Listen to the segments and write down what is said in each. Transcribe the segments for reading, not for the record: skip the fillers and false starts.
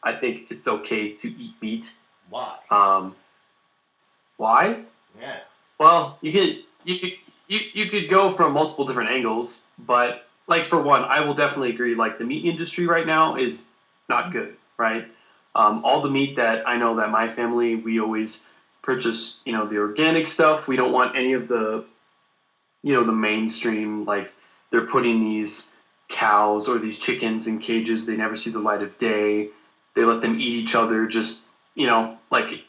I think it's okay to eat meat. Why? Um, why? Yeah. Well, you could go from multiple different angles, but like for one, I will definitely agree. Like the meat industry right now is not good, right? All the meat that I know that my family we always purchase, the organic stuff. We don't want any of the mainstream like they're putting these cows or these chickens in cages. They never see the light of day. They let them eat each other. Just like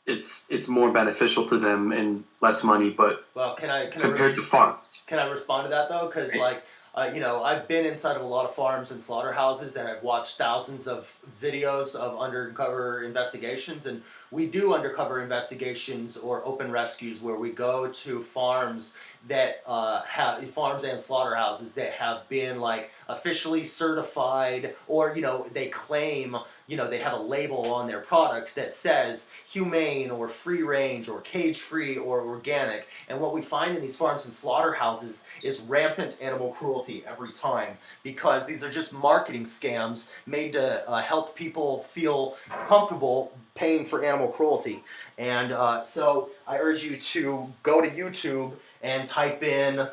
it's more beneficial to them and less money, but Well, compared to farms. can I respond to that though? Because Right. I've been inside of a lot of farms and slaughterhouses, and I've watched thousands of videos of undercover investigations, and we do undercover investigations or open rescues where we go to farms that have farms and slaughterhouses that have been like officially certified, or they claim they have a label on their product that says humane or free range or cage free or organic. And what we find in these farms and slaughterhouses is rampant animal cruelty every time, because these are just marketing scams made to help people feel comfortable paying for animal cruelty. And so I urge you to go to YouTube and type in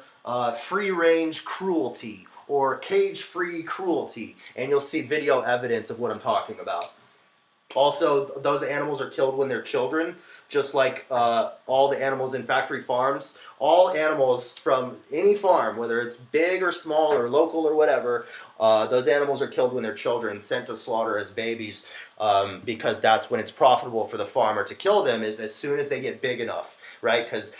free range cruelty or cage free cruelty, and you'll see video evidence of what I'm talking about. Also, those animals are killed when they're children, just like all the animals in factory farms. All animals from any farm, whether it's big or small or local or whatever, those animals are killed when they're children, sent to slaughter as babies, because that's when it's profitable for the farmer to kill them, is as soon as they get big enough, right? Because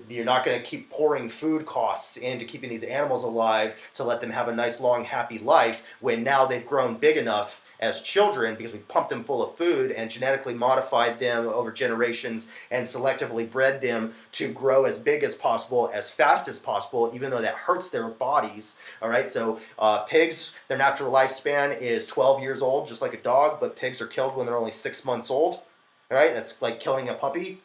you're not going to keep pouring food costs into keeping these animals alive to let them have a nice, long, happy life when now they've grown big enough as children, because we pumped them full of food and genetically modified them over generations and selectively bred them to grow as big as possible, as fast as possible, even though that hurts their bodies. All right, so pigs, their natural lifespan is 12 years old, just like a dog, but pigs are killed when they're only 6 months old. All right, that's like killing a puppy.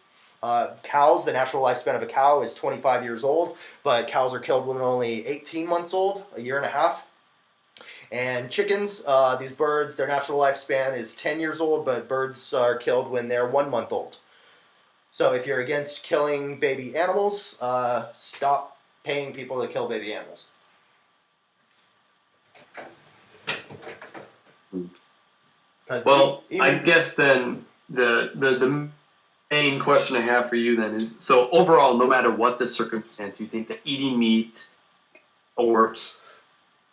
Cows, the natural lifespan of a cow is 25 years old, but cows are killed when they're only 18 months old, a year and a half. And chickens, these birds, their natural lifespan is 10 years old, but birds are killed when they're 1 month old. So if you're against killing baby animals, stop paying people to kill baby animals. Well, I guess then the main question I have for you then is, so overall, no matter what the circumstance, you think that eating meat or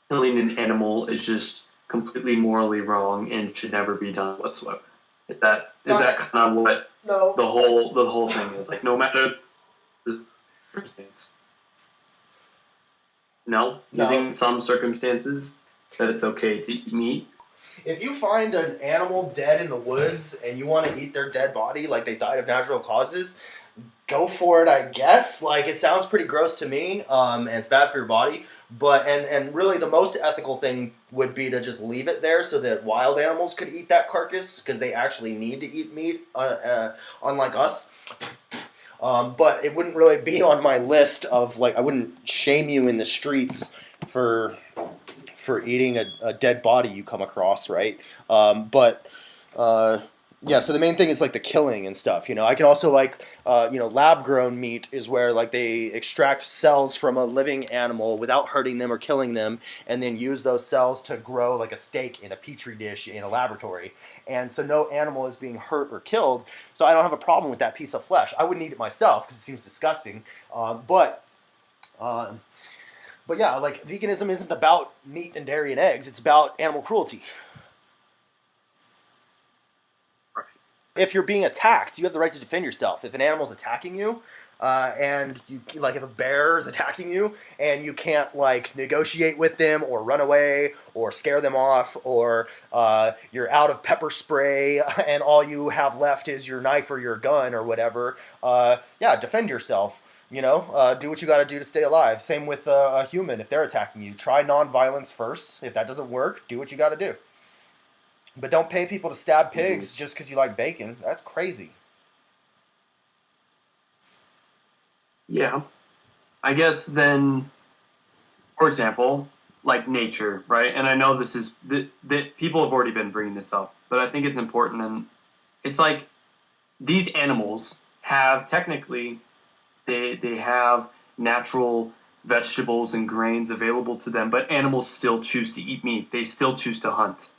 killing an animal is just completely morally wrong and should never be done whatsoever. Is that kind of what No. the whole thing is? Like no matter the circumstance. No? You No. think in some circumstances that it's okay to eat meat? If you find an animal dead in the woods and you want to eat their dead body, like they died of natural causes, go for it, I guess. Like, it sounds pretty gross to me, and it's bad for your body. But and really, the most ethical thing would be to just leave it there so that wild animals could eat that carcass, because they actually need to eat meat, unlike us. But it wouldn't really be on my list of, like, I wouldn't shame you in the streets for eating a dead body you come across, right? But yeah, so the main thing is like the killing and stuff. I can also like lab grown meat is where like they extract cells from a living animal without hurting them or killing them, and then use those cells to grow like a steak in a petri dish in a laboratory. And so no animal is being hurt or killed. So I don't have a problem with that piece of flesh. I wouldn't eat it myself because it seems disgusting. But yeah, like veganism isn't about meat and dairy and eggs. It's about animal cruelty. Right. If you're being attacked, you have the right to defend yourself. If an animal's attacking you, and you like if a bear is attacking you and you can't like negotiate with them or run away or scare them off, or you're out of pepper spray and all you have left is your knife or your gun or whatever, yeah, defend yourself. Do what you got to do to stay alive. Same with a human. If they're attacking you, try non-violence first. If that doesn't work, do what you got to do. But don't pay people to stab pigs just because you like bacon. That's crazy. Yeah. I guess then, for example, like nature, right? And I know this is that people have already been bringing this up, but I think it's important. And it's like these animals have technically they have natural vegetables and grains available to them, but animals still choose to eat meat. They still choose to hunt,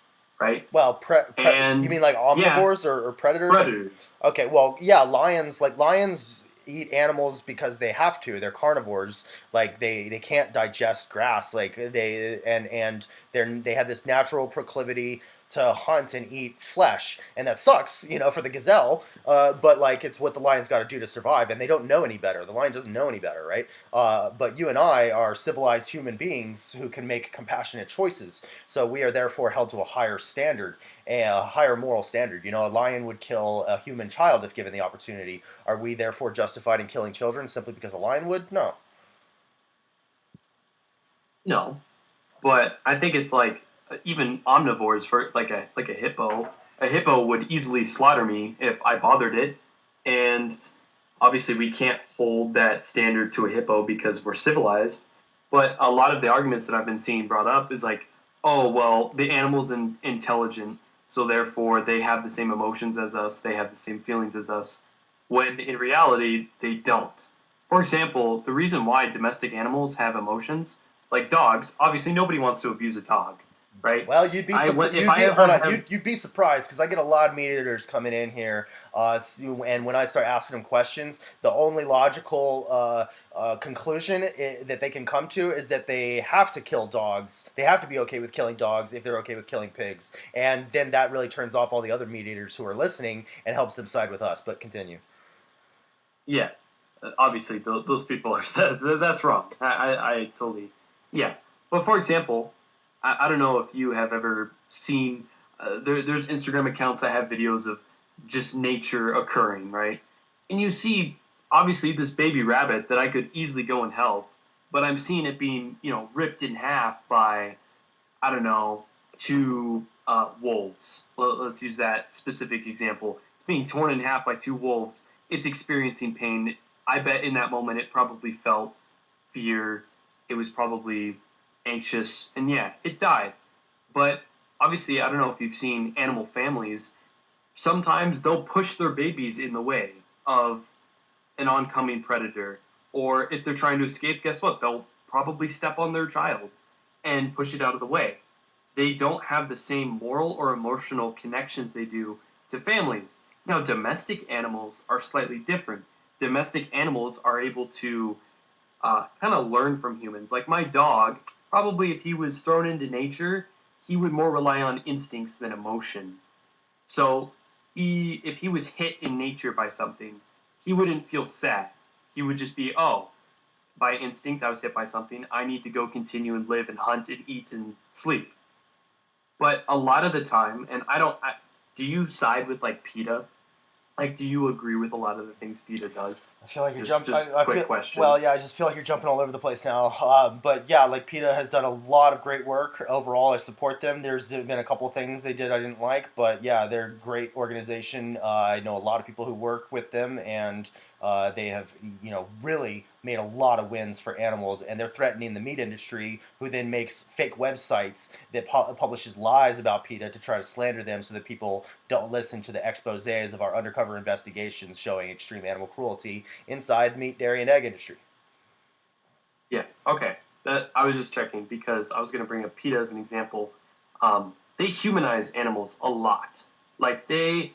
right? Well, you And mean like yeah, omnivores or predators? Like, predators. okay, well, yeah, lions eat animals because they have to. They're carnivores. Like they can't digest grass. Like and they have this natural proclivity to hunt and eat flesh, and that sucks, for the gazelle. But like it's what the lion's got to do to survive, and they don't know any better. The lion doesn't know any better, right? But you and I are civilized human beings who can make compassionate choices. So we are therefore held to a higher standard, a higher moral standard. A lion would kill a human child if given the opportunity. Are we therefore justified in killing children simply because a lion would? No. No, but I think it's like even omnivores for like a hippo. A hippo would easily slaughter me if I bothered it, and obviously we can't hold that standard to a hippo because we're civilized. But a lot of the arguments that I've been seeing brought up is like, oh well, the animal's intelligent, so therefore they have the same emotions as us, they have the same feelings as us, when in reality they don't. For example, the reason why domestic animals have emotions, like dogs, obviously nobody wants to abuse a dog, right? Well, you'd be I would if you'd I be ever hold on, have you'd be surprised because I get a lot of meat eaters coming in here, and when I start asking them questions, the only logical conclusion that they can come to is that they have to kill dogs. They have to be okay with killing dogs if they're okay with killing pigs, and then that really turns off all the other meat eaters who are listening and helps them side with us. But continue. yeah, obviously those people are that's wrong. I totally yeah. But for example, I don't know if you have ever seen there's Instagram accounts that have videos of just nature occurring, right? And you see obviously this baby rabbit that I could easily go and help, but I'm seeing it being ripped in half by I don't know, two wolves. Let's use that specific example. It's being torn in half by two wolves. It's experiencing pain. I bet in that moment it probably felt fear. It was probably anxious. And yeah, it died. But obviously, I don't know if you've seen animal families. Sometimes they'll push their babies in the way of an oncoming predator. Or if they're trying to escape, guess what? They'll probably step on their child and push it out of the way. They don't have the same moral or emotional connections they do to families. Now, domestic animals are slightly different. Domestic animals are able to kind of learn from humans. Like my dog, probably if he was thrown into nature, he would more rely on instincts than emotion. So, if he was hit in nature by something, he wouldn't feel sad. He would just be, oh, by instinct, I was hit by something. I need to go continue and live and hunt and eat and sleep. But a lot of the time, and I don't. Do you side with like PETA? Like, do you agree with a lot of the things PETA does? I feel like you're Just, jumping. just I quick feel question. well, yeah. I just feel like you're jumping all over the place now. But yeah, like PETA has done a lot of great work overall. I support them. There's been a couple of things they did I didn't like, but yeah, they're a great organization. I know a lot of people who work with them, and they have really made a lot of wins for animals. And they're threatening the meat industry, who then makes fake websites that publishes lies about PETA to try to slander them, so that people don't listen to the exposés of our undercover investigations showing extreme animal cruelty inside the meat, dairy, and egg industry. Yeah. Okay. That I was just checking because I was going to bring up PETA as an example. They humanize animals a lot. Like they'll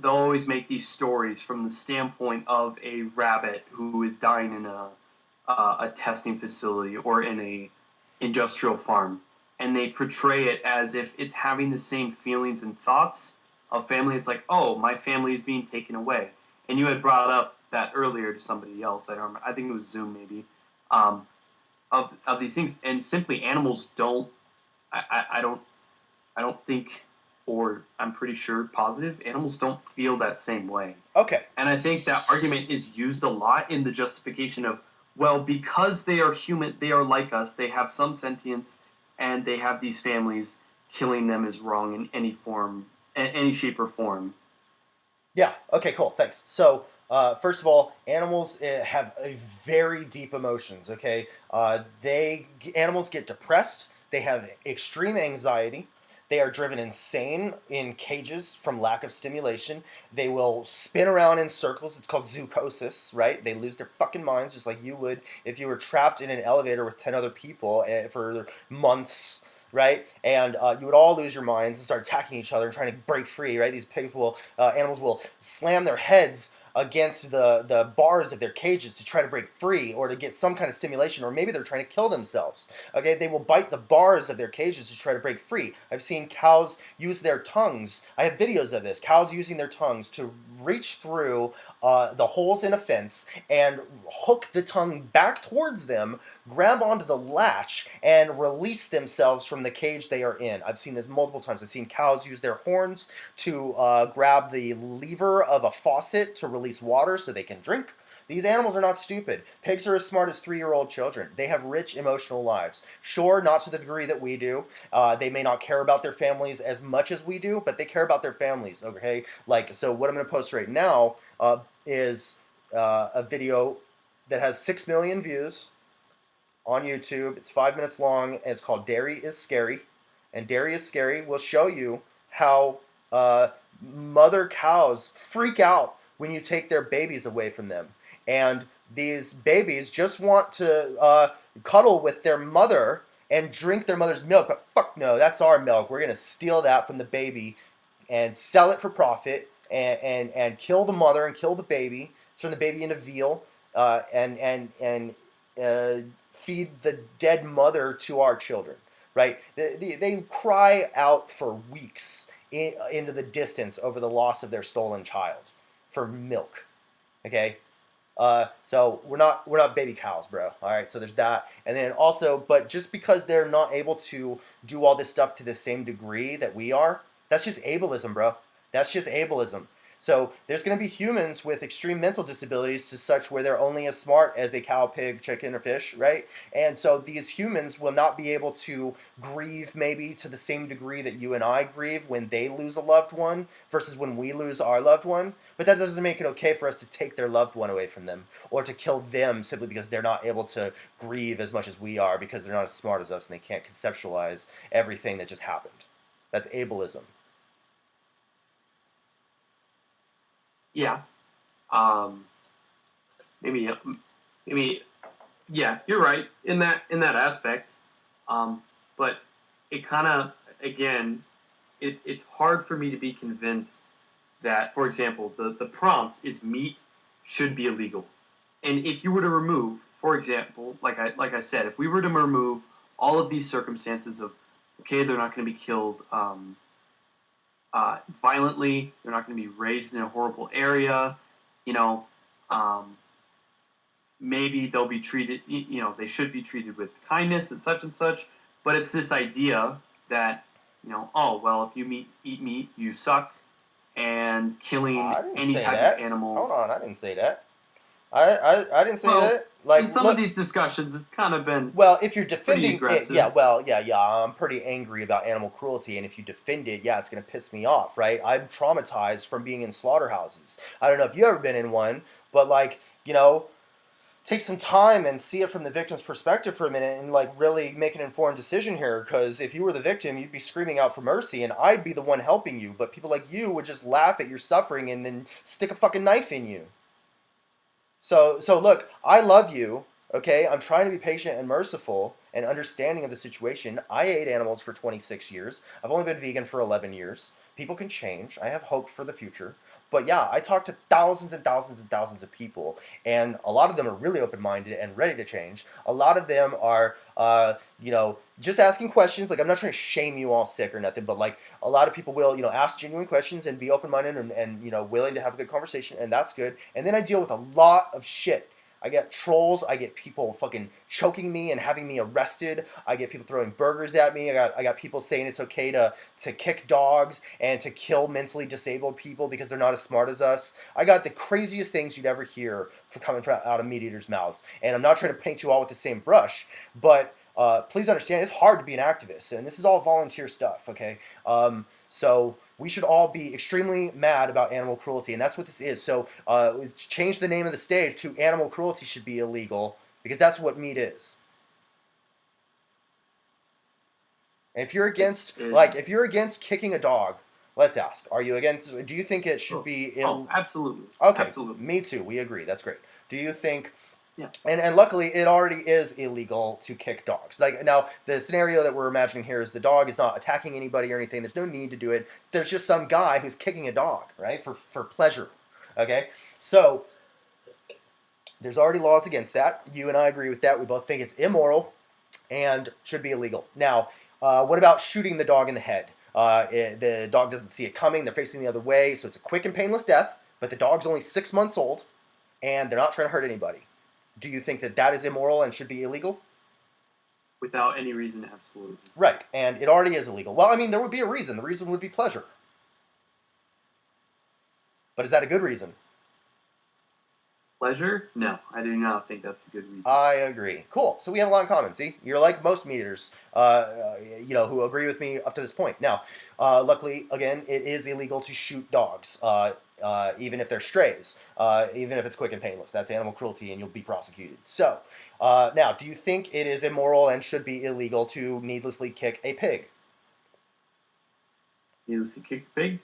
always make these stories from the standpoint of a rabbit who is dying in a testing facility or in a industrial farm, and they portray it as if it's having the same feelings and thoughts of family. It's like, oh, my family is being taken away. And you had brought up that earlier to somebody else. I don't remember. I think it was Zoom maybe. Um, of these things, and simply animals don't. I don't. I don't think, or I'm pretty sure, positive animals don't feel that same way. Okay. And I think that argument is used a lot in the justification of, well, because they are human, they are like us, they have some sentience, and they have these families, killing them is wrong in any form, any shape or form. Yeah. Okay. Cool. Thanks. So First of all, animals have a very deep emotions. Okay, animals get depressed. They have extreme anxiety. They are driven insane in cages from lack of stimulation. They will spin around in circles. It's called zoochosis, right? They lose their fucking minds just like you would if you were trapped in an elevator with 10 other people for months, right? And you would all lose your minds and start attacking each other and trying to break free, right? These animals will slam their heads against the bars of their cages to try to break free or to get some kind of stimulation, or maybe they're trying to kill themselves. Okay, they will bite the bars of their cages to try to break free. I've seen cows use their tongues. I have videos of this. Cows using their tongues to reach through the holes in a fence and hook the tongue back towards them, grab onto the latch, and release themselves from the cage they are in. I've seen this multiple times. I've seen cows use their horns to grab the lever of a faucet to release water so they can drink. These animals are not stupid. Pigs are as smart as 3-year-old children. They have rich emotional lives. Sure, not to the degree that we do. They may not care about their families as much as we do, but they care about their families, okay? Like, so what I'm going to post right now is a video that has 6 million views on YouTube. It's 5 minutes long, and it's called Dairy is Scary. And Dairy is Scary will show you how mother cows freak out when you take their babies away from them. And these babies just want to cuddle with their mother and drink their mother's milk. But fuck no, that's our milk. We're going to steal that from the baby and sell it for profit and kill the mother and kill the baby, turn the baby into veal, and feed the dead mother to our children. Right? They cry out for weeks into the distance over the loss of their stolen child for milk. Okay? So we're not baby cows, bro. All right, so there's that. And then also, but just because they're not able to do all this stuff to the same degree that we are, that's just ableism, bro. That's just ableism. So there's going to be humans with extreme mental disabilities to such where they're only as smart as a cow, pig, chicken, or fish, right? And so these humans will not be able to grieve maybe to the same degree that you and I grieve when they lose a loved one versus when we lose our loved one. But that doesn't make it okay for us to take their loved one away from them or to kill them simply because they're not able to grieve as much as we are because they're not as smart as us and they can't conceptualize everything that just happened. That's ableism. Yeah. Maybe, yeah, you're right in that aspect. But it kind of, again, it's hard for me to be convinced that, for example, the prompt is meat should be illegal. And if you were to remove, for example, like I said, if we were to remove all of these circumstances of, okay, they're not going to be killed violently, they're not going to be raised in a horrible area, you know, maybe they'll be treated, they should be treated with kindness and such, but it's this idea that, oh, well, if you eat meat, you suck, and killing any type of animal. Hold on, I didn't say that. I didn't say that. Like, in some of these discussions, it's kind of been if you're defending it, I'm pretty angry about animal cruelty, and if you defend it, it's gonna piss me off, right? I'm traumatized from being in slaughterhouses. I don't know if you've ever been in one, but take some time and see it from the victim's perspective for a minute and really make an informed decision here, because if you were the victim, you'd be screaming out for mercy and I'd be the one helping you, but people like you would just laugh at your suffering and then stick a fucking knife in you. So look, I love you, okay? I'm trying to be patient and merciful and understanding of the situation. I ate animals for 26 years. I've only been vegan for 11 years. People can change. I have hope for the future. But yeah, I talk to thousands and thousands and thousands of people, and a lot of them are really open-minded and ready to change. A lot of them are, just asking questions. I'm not trying to shame you all sick or nothing, but a lot of people will, ask genuine questions and be open-minded and willing to have a good conversation, and that's good. And then I deal with a lot of shit. I get trolls. I get people fucking choking me and having me arrested. I get people throwing burgers at me. I got people saying it's okay to kick dogs and to kill mentally disabled people because they're not as smart as us. I got the craziest things you'd ever hear coming out of meat eaters' mouths. And I'm not trying to paint you all with the same brush, but please understand it's hard to be an activist, and this is all volunteer stuff. Okay. So we should all be extremely mad about animal cruelty, and that's what this is. So change the name of the stage to animal cruelty should be illegal because that's what meat is. And if you're against, if you're against kicking a dog, let's ask: are you against? Do you think it should be? Absolutely. Okay, absolutely. Me too. We agree. That's great. Do you think? Yeah. And luckily, it already is illegal to kick dogs. Like now, the scenario that we're imagining here is the dog is not attacking anybody or anything. There's no need to do it. There's just some guy who's kicking a dog, right, for pleasure. Okay, so there's already laws against that. You and I agree with that. We both think it's immoral and should be illegal. Now, what about shooting the dog in the head? The dog doesn't see it coming. They're facing the other way, so it's a quick and painless death. But the dog's only 6 months old, and they're not trying to hurt anybody. Do you think that that is immoral and should be illegal? Without any reason, absolutely. Right, and it already is illegal. Well, I mean, there would be a reason. The reason would be pleasure. But is that a good reason? Pleasure? No, I do not think that's a good reason. I agree. Cool. So we have a lot in common. See, you're like most meat eaters, who agree with me up to this point. Now, luckily, again, it is illegal to shoot dogs, even if they're strays, even if it's quick and painless. That's animal cruelty, and you'll be prosecuted. So, now, do you think it is immoral and should be illegal to needlessly kick a pig? Needlessly kick a pig?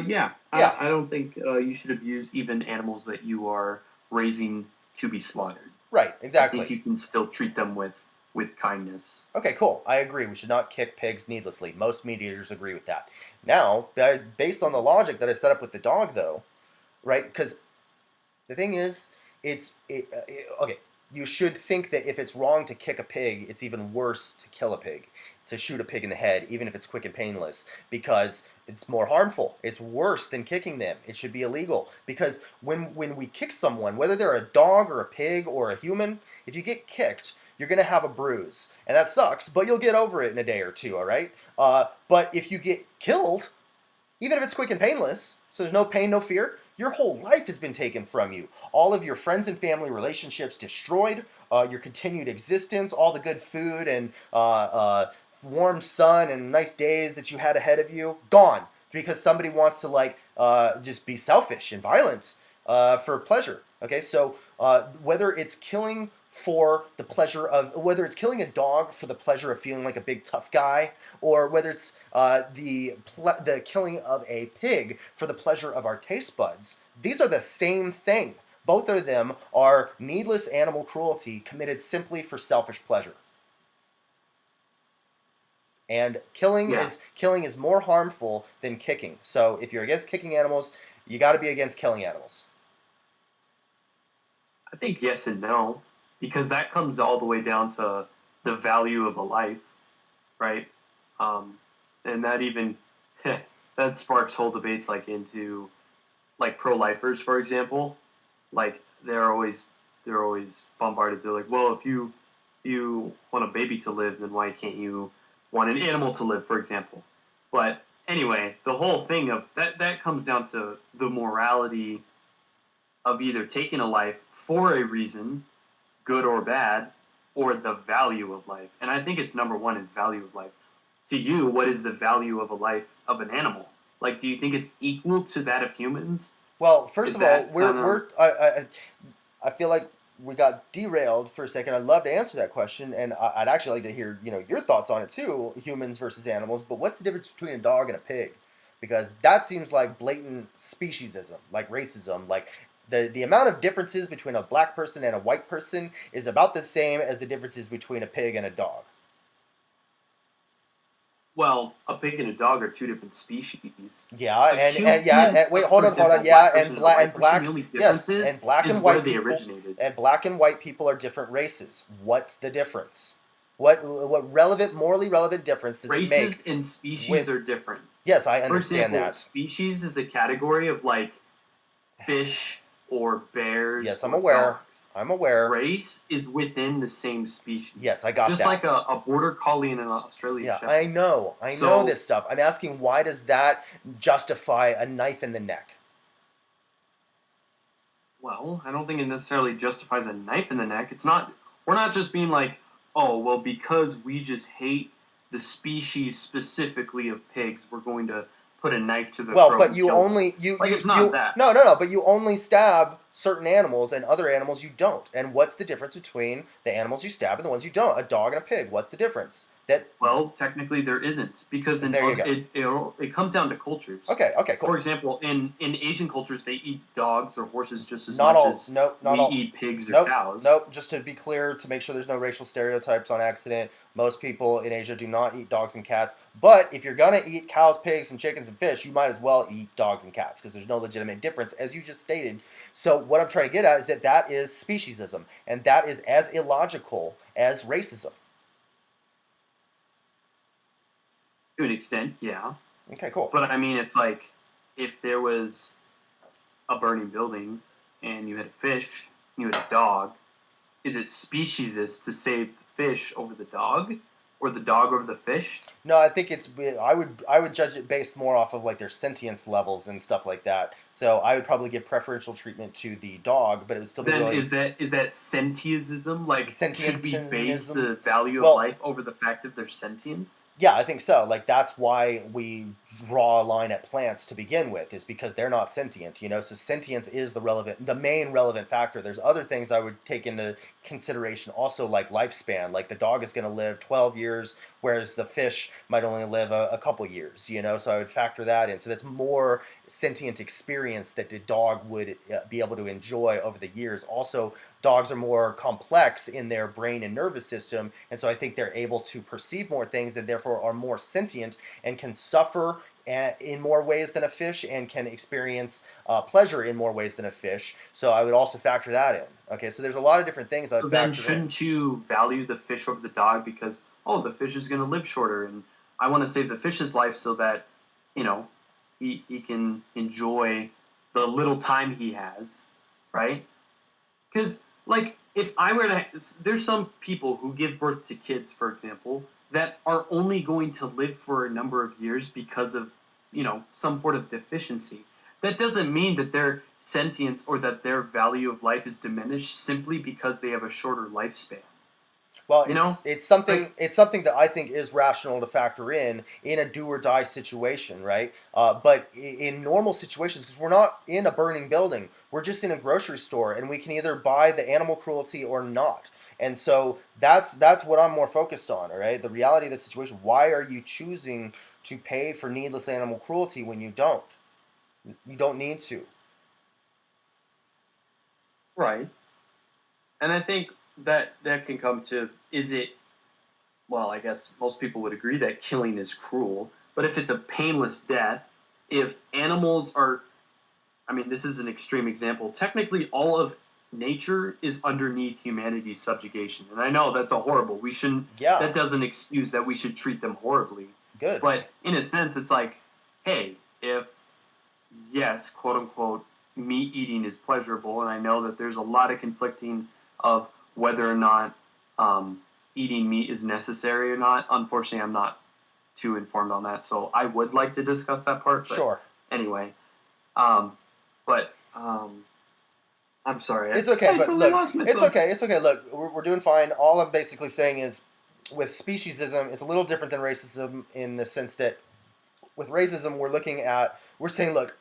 Yeah. I don't think you should abuse even animals that you are raising to be slaughtered. Right, exactly. I think you can still treat them with kindness. Okay, cool. I agree. We should not kick pigs needlessly. Most meat eaters agree with that. Now, based on the logic that I set up with the dog, though, right? Because the thing is, okay. You should think that if it's wrong to kick a pig, it's even worse to kill a pig, to shoot a pig in the head, even if it's quick and painless, because it's more harmful. It's worse than kicking them. It should be illegal. Because when we kick someone, whether they're a dog or a pig or a human, if you get kicked, you're going to have a bruise. And that sucks, but you'll get over it in a day or two, all right? But if you get killed, even if it's quick and painless, so there's no pain, no fear, your whole life has been taken from you. All of your friends and family relationships destroyed, your continued existence, all the good food and warm sun and nice days that you had ahead of you, gone. Because somebody wants to just be selfish and violent for pleasure. Okay, so whether it's killing whether it's killing a dog for the pleasure of feeling like a big tough guy, or whether it's the killing of a pig for the pleasure of our taste buds, these are the same thing. Both of them are needless animal cruelty committed simply for selfish pleasure. And killing is more harmful than kicking. So if you're against kicking animals, you got to be against killing animals. I think yes and no, because that comes all the way down to the value of a life, right? And that even that sparks whole debates into pro-lifers, for example. Like they're always bombarded. They're like, well, if you want a baby to live, then why can't you want an animal to live, for example? But anyway, the whole thing of that comes down to the morality of either taking a life for a reason, good or bad, or the value of life. And I think it's number one is value of life. To you, what is the value of a life of an animal? Like, do you think it's equal to that of humans? Well, first of all, I feel like we got derailed for a second. I'd love to answer that question, and I'd actually like to hear your thoughts on it too, humans versus animals. But what's the difference between a dog and a pig? Because that seems like blatant speciesism, like racism, like. The amount of differences between a black person and a white person is about the same as the differences between a pig and a dog. Well, a pig and a dog are two different species. Yeah, and wait, hold on. Yeah, and black and white people, and black and white people are different races. What's the difference? What morally relevant difference does it make? Races and species are different. Yes, I understand that. Species is a category of fish or bears. Yes, I'm aware. Dogs. I'm aware. Race is within the same species. Yes, I got that. Just like a border collie and an Australian Shepherd. I know this stuff. I'm asking, why does that justify a knife in the neck? Well, I don't think it necessarily justifies a knife in the neck. We're not just being like, oh, well, because we just hate the species specifically of pigs, we're going to put a knife to the Well, throat but and you kill them. only Like, you it's not you that. no, but you only stab certain animals and other animals you don't. And what's the difference between the animals you stab and the ones you don't? A dog and a pig. What's the difference? That Well, technically there isn't, because There you go. it comes down to cultures. okay, For cool. example, in Asian cultures, they eat dogs or horses just as Not much all. as Nope. Not we all. eat pigs or Nope. cows. Nope. Just to be clear, to make sure there's no racial stereotypes on accident, most people in Asia do not eat dogs and cats. But if you're gonna eat cows, pigs, and chickens and fish, you might as well eat dogs and cats because there's no legitimate difference, as you just stated. So what I'm trying to get at is that that is speciesism, and that is as illogical as racism. To an extent, yeah. Okay, cool. But I mean, it's like if there was a burning building and you had a fish, and you had a dog, is it speciesist to save the fish over the dog, or the dog over the fish? No, I think it's. I would judge it based more off of like their sentience levels and stuff like that. So I would probably give preferential treatment to the dog, but it would still be Then really is that sentientism? Like, should we base the sentientisms. value of Well, life over the fact of their sentience? yeah, I think so. Like that's why we draw a line at plants to begin with, is because they're not sentient. So sentience is the main relevant factor. There's other things I would take into consideration also, like lifespan. Like the dog is going to live 12 years, whereas the fish might only live a couple years. So I would factor that in. So that's more sentient experience that the dog would be able to enjoy over the years. Also, dogs are more complex in their brain and nervous system, and so I think they're able to perceive more things and therefore are more sentient and can suffer in more ways than a fish and can experience pleasure in more ways than a fish. So I would also factor that in. Okay, so there's a lot of different things I So would then, factor in. shouldn't you value the fish over the dog because, oh, the fish is going to live shorter, and I want to save the fish's life so that, you know, he can enjoy the little time he has, right? Because, like, if I were to, there's some people who give birth to kids, for example, that are only going to live for a number of years because of, some sort of deficiency. That doesn't mean that their sentience or that their value of life is diminished simply because they have a shorter lifespan. Well, You know, it's something like, it's something that I think is rational to factor in a do or die situation, right? But in normal situations, because we're not in a burning building, we're just in a grocery store, and we can either buy the animal cruelty or not. And so that's what I'm more focused on. All right, the reality of the situation. Why are you choosing to pay for needless animal cruelty when you don't? You don't need to. right. And I think that can come to, is it, well, I guess most people would agree that killing is cruel, but if it's a painless death, if animals are, I mean, this is an extreme example. Technically, all of nature is underneath humanity's subjugation. And I know that's a horrible. We shouldn't, Yeah, that doesn't excuse that we should treat them horribly. good. But in a sense, it's like, hey, if, yes, quote unquote, meat eating is pleasurable, and I know that there's a lot of conflicting of whether or not eating meat is necessary or not. Unfortunately, I'm not too informed on that, so I would like to discuss that part. But Sure. anyway, um, but I'm sorry. It's okay, I but totally look, lost my it's thought. okay, it's okay. Look, we're doing fine. All I'm basically saying is, with speciesism, it's a little different than racism in the sense that with racism, we're saying, look,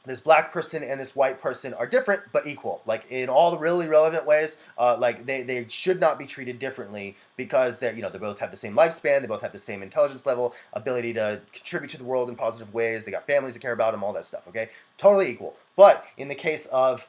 this black person and this white person are different but equal, like in all the really relevant ways. Like they should not be treated differently because they both have the same lifespan, they both have the same intelligence level, ability to contribute to the world in positive ways, they got families that care about them, all that stuff. Okay, totally equal. But in the case of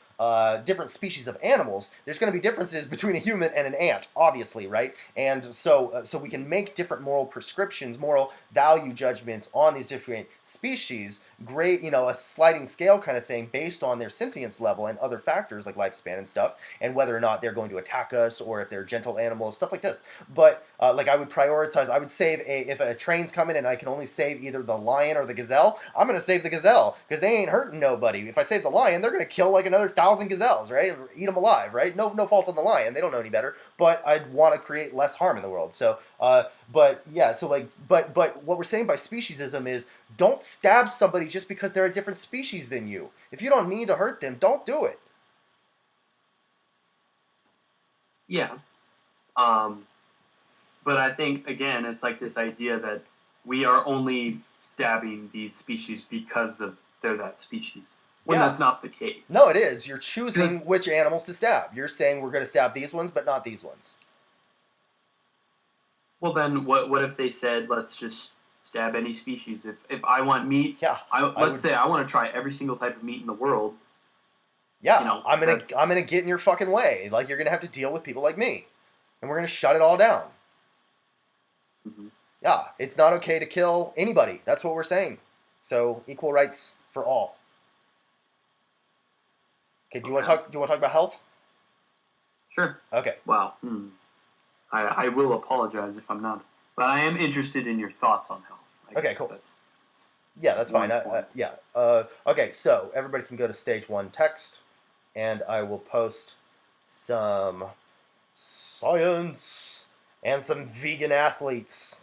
different species of animals, there's going to be differences between a human and an ant, obviously, right? And so we can make different moral prescriptions, moral value judgments on these different species, great, a sliding scale kind of thing based on their sentience level and other factors like lifespan and stuff, and whether or not they're going to attack us or if they're gentle animals, stuff like this. But like I would prioritize, I would save if a train's coming and I can only save either the lion or the gazelle, I'm going to save the gazelle because they ain't hurting nobody. If I save the lion, they're going to kill like another 1,000 gazelles, right? Eat them alive, right? No fault on the lion. They don't know any better. But I'd want to create less harm in the world. So, but yeah, so like, but what we're saying by speciesism is don't stab somebody just because they're a different species than you. If you don't mean to hurt them, don't do it. Yeah. Um, but I think again, it's like this idea that we are only stabbing these species because they're that species. When Yeah. that's not the case. No, it is. You're choosing which animals to stab. You're saying we're going to stab these ones, but not these ones. Well, then what if they said let's just stab any species? If I want meat, Yeah. let's say I want to try every single type of meat in the world. Yeah, You know, I'm gonna get in your fucking way. Like you're gonna have to deal with people like me, and we're gonna shut it all down. Mhm. Yeah, it's not okay to kill anybody. That's what we're saying. So equal rights for all. Okay, do you want to Okay. talk? Do you want to talk about health? Sure. Okay. Wow. I will apologize if I'm not, but I am interested in your thoughts on health. Okay, guess cool. That's Yeah, that's more fine. informed. Yeah. Okay, so everybody can go to stage 1 text, and I will post some science and some vegan athletes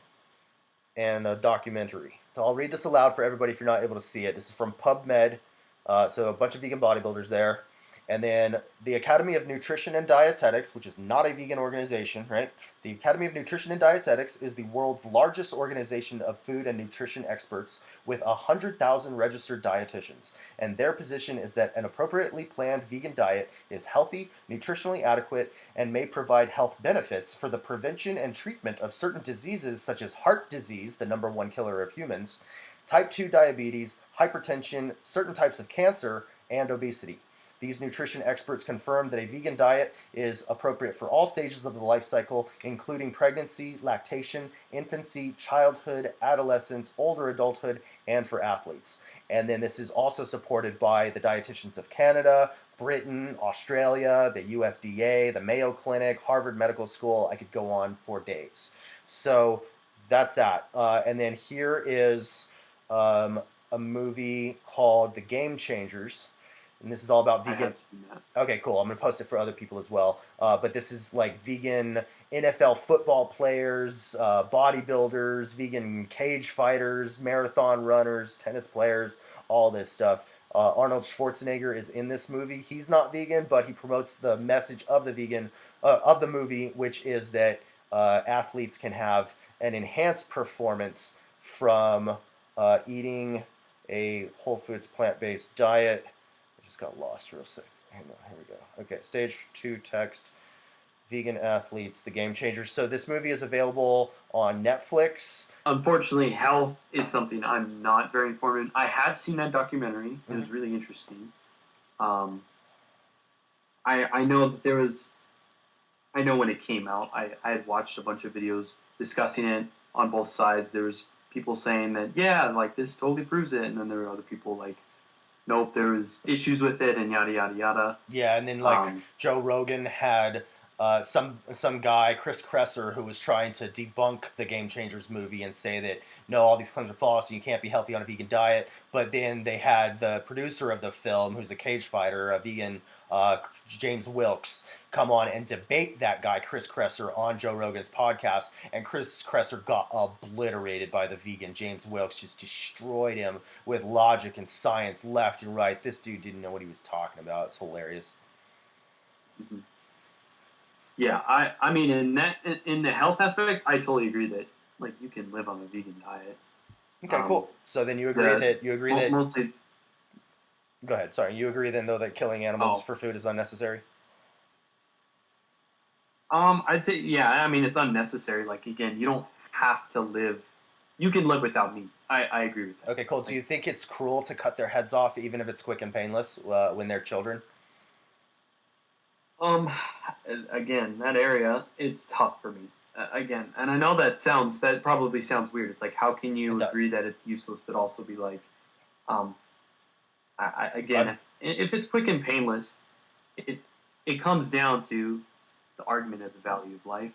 and a documentary. So I'll read this aloud for everybody if you're not able to see it. This is from PubMed, so a bunch of vegan bodybuilders there. And then the Academy of Nutrition and Dietetics, which is not a vegan organization, right? The Academy of Nutrition and Dietetics is the world's largest organization of food and nutrition experts with 100,000 registered dietitians. And their position is that an appropriately planned vegan diet is healthy, nutritionally adequate, and may provide health benefits for the prevention and treatment of certain diseases such as heart disease, the number one killer of humans, type 2 diabetes, hypertension, certain types of cancer, and obesity. These nutrition experts confirm that a vegan diet is appropriate for all stages of the life cycle, including pregnancy, lactation, infancy, childhood, adolescence, older adulthood, and for athletes. And then this is also supported by the Dietitians of Canada, Britain, Australia, the USDA, the Mayo Clinic, Harvard Medical School. I could go on for days. So that's that. And then here is a movie called The Game Changers. And this is all about I vegan. have seen that. Okay, cool. I'm gonna post it for other people as well. But this is like vegan NFL football players, bodybuilders, vegan cage fighters, marathon runners, tennis players, all this stuff. Arnold Schwarzenegger is in this movie. He's not vegan, but he promotes the message of the movie, which is that athletes can have an enhanced performance from eating a whole foods plant-based diet. I just got lost real sick. Hang on, here we go. Okay, stage 2 text, vegan athletes, the game changers. So this movie is available on Netflix. Unfortunately, health is something I'm not very informed in. I had seen that documentary. It was really interesting. I know that there was. I know when it came out, I had watched a bunch of videos discussing it on both sides. There was people saying that, yeah, like this totally proves it, and then there were other people like, nope, there was issues with it, and yada yada yada. Yeah, and then like Joe Rogan had some guy, Chris Kresser, who was trying to debunk the Game Changers movie and say that no, all these claims are false and you can't be healthy on a vegan diet. But then they had the producer of the film, who's a cage fighter, a vegan, James Wilkes, come on and debate that guy, Chris Kresser, on Joe Rogan's podcast. And Chris Kresser got obliterated by the vegan. James Wilkes just destroyed him with logic and science left and right. This dude didn't know what he was talking about. It's hilarious. Mm-hmm. Yeah, I mean in the health aspect, I totally agree that like you can live on a vegan diet. Okay, cool. So then you agree that mostly. Go ahead. Sorry, you agree then though that killing animals for food is unnecessary? I'd say yeah. I mean, it's unnecessary. Like again, you don't have to live. You can live without meat. I agree with that. Okay, cool. Do you think it's cruel to cut their heads off, even if it's quick and painless, when they're children? Again, that area, it's tough for me. Again, and I know that probably sounds weird. It's like, how can you agree that it's useless, but also be like, if it's quick and painless, it comes down to the argument of the value of life.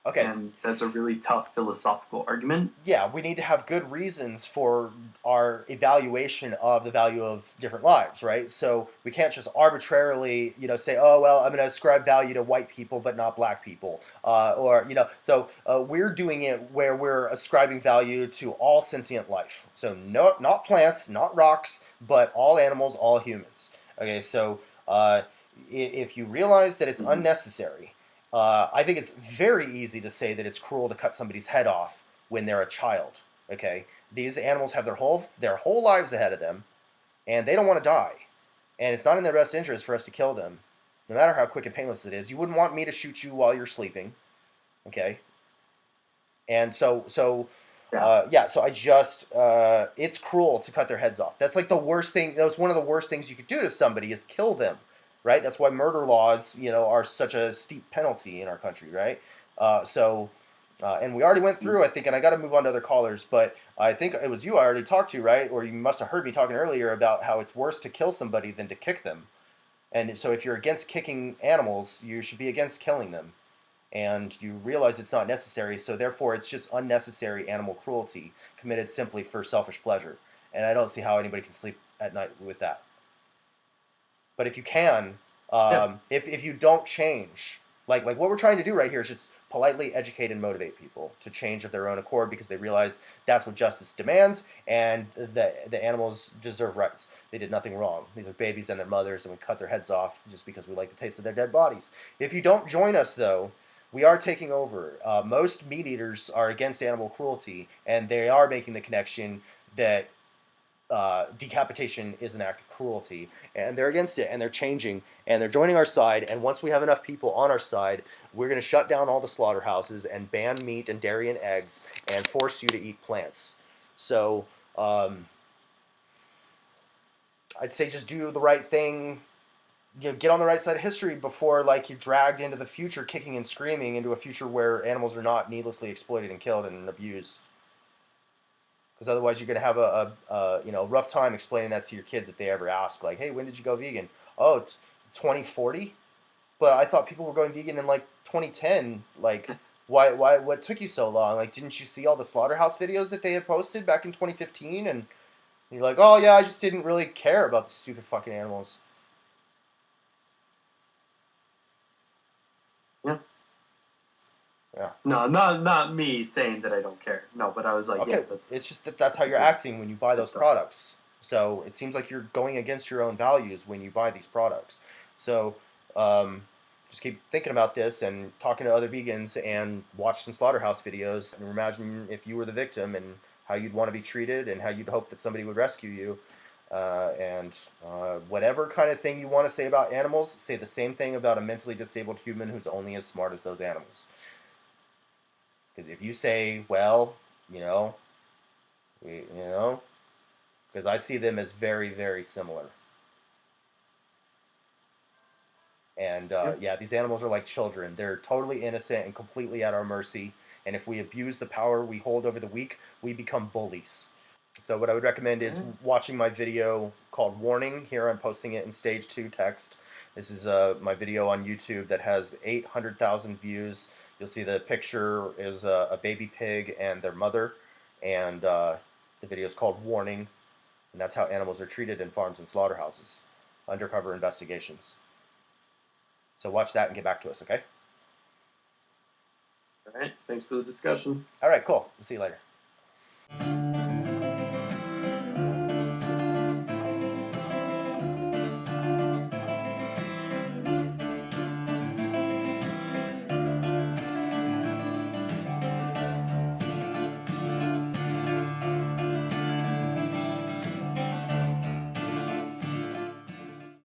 Okay. And that's a really tough philosophical argument. Yeah, we need to have good reasons for our evaluation of the value of different lives, right? So we can't just arbitrarily, say, oh, well, I'm going to ascribe value to white people but not black people. So we're doing it where we're ascribing value to all sentient life. So not plants, not rocks, but all animals, all humans. Okay, so if you realize that it's unnecessary, I think it's very easy to say that it's cruel to cut somebody's head off when they're a child. Okay, these animals have their whole lives ahead of them, and they don't want to die, and it's not in their best interest for us to kill them, no matter how quick and painless it is. You wouldn't want me to shoot you while you're sleeping, okay? And Yeah. so I just, it's cruel to cut their heads off. That's like the worst thing. That was one of the worst things you could do to somebody is kill them, right? That's why murder laws, are such a steep penalty in our country, right? And we already went through, I think, and I got to move on to other callers, but I think it was you I already talked to, right? Or you must have heard me talking earlier about how it's worse to kill somebody than to kick them. And so if you're against kicking animals, you should be against killing them, and you realize it's not necessary, so therefore it's just unnecessary animal cruelty committed simply for selfish pleasure. And I don't see how anybody can sleep at night with that. But if you can, Yeah. if you don't change, like what we're trying to do right here is just politely educate and motivate people to change of their own accord because they realize that's what justice demands, and the animals deserve rights. They did nothing wrong. These are babies and their mothers, and we cut their heads off just because we like the taste of their dead bodies. If you don't join us, though, we are taking over. Most meat eaters are against animal cruelty, and they are making the connection that decapitation is an act of cruelty, and they're against it, and they're changing, and they're joining our side. And once we have enough people on our side, we're going to shut down all the slaughterhouses and ban meat and dairy and eggs and force you to eat plants. So I'd say just do the right thing. Get on the right side of history before you're dragged into the future, kicking and screaming into a future where animals are not needlessly exploited and killed and abused. Because otherwise, you're gonna have a rough time explaining that to your kids if they ever ask, like, "Hey, when did you go vegan?" Oh, it's 2040. But I thought people were going vegan in 2010. Like, why? What took you so long? Like, didn't you see all the slaughterhouse videos that they had posted back in 2015? And you're like, "Oh yeah, I just didn't really care about the stupid fucking animals." Yeah. Yeah. No, not me saying that I don't care. No, but I was like, yeah, Okay, that's it's just that's how you're acting when you buy those products. So it seems like you're going against your own values when you buy these products. So um, just keep thinking about this and talking to other vegans and watch some slaughterhouse videos and imagine if you were the victim and how you'd want to be treated and how you'd hope that somebody would rescue you. And whatever kind of thing you want to say about animals, say the same thing about a mentally disabled human who's only as smart as those animals. Because if you say, well, you know, because I see them as very, very similar. And yeah. yeah, these animals are like children. They're totally innocent and completely at our mercy. And if we abuse the power we hold over the weak, we become bullies. So what I would recommend is watching my video called Warning. Here I'm posting it in stage 2 text. This is my video on YouTube that has 800,000 views. You'll see the picture is a baby pig and their mother. And the video is called Warning. And that's how animals are treated in farms and slaughterhouses. Undercover investigations. So watch that and get back to us, okay? All right. Thanks for the discussion. All right, cool. We'll see you later.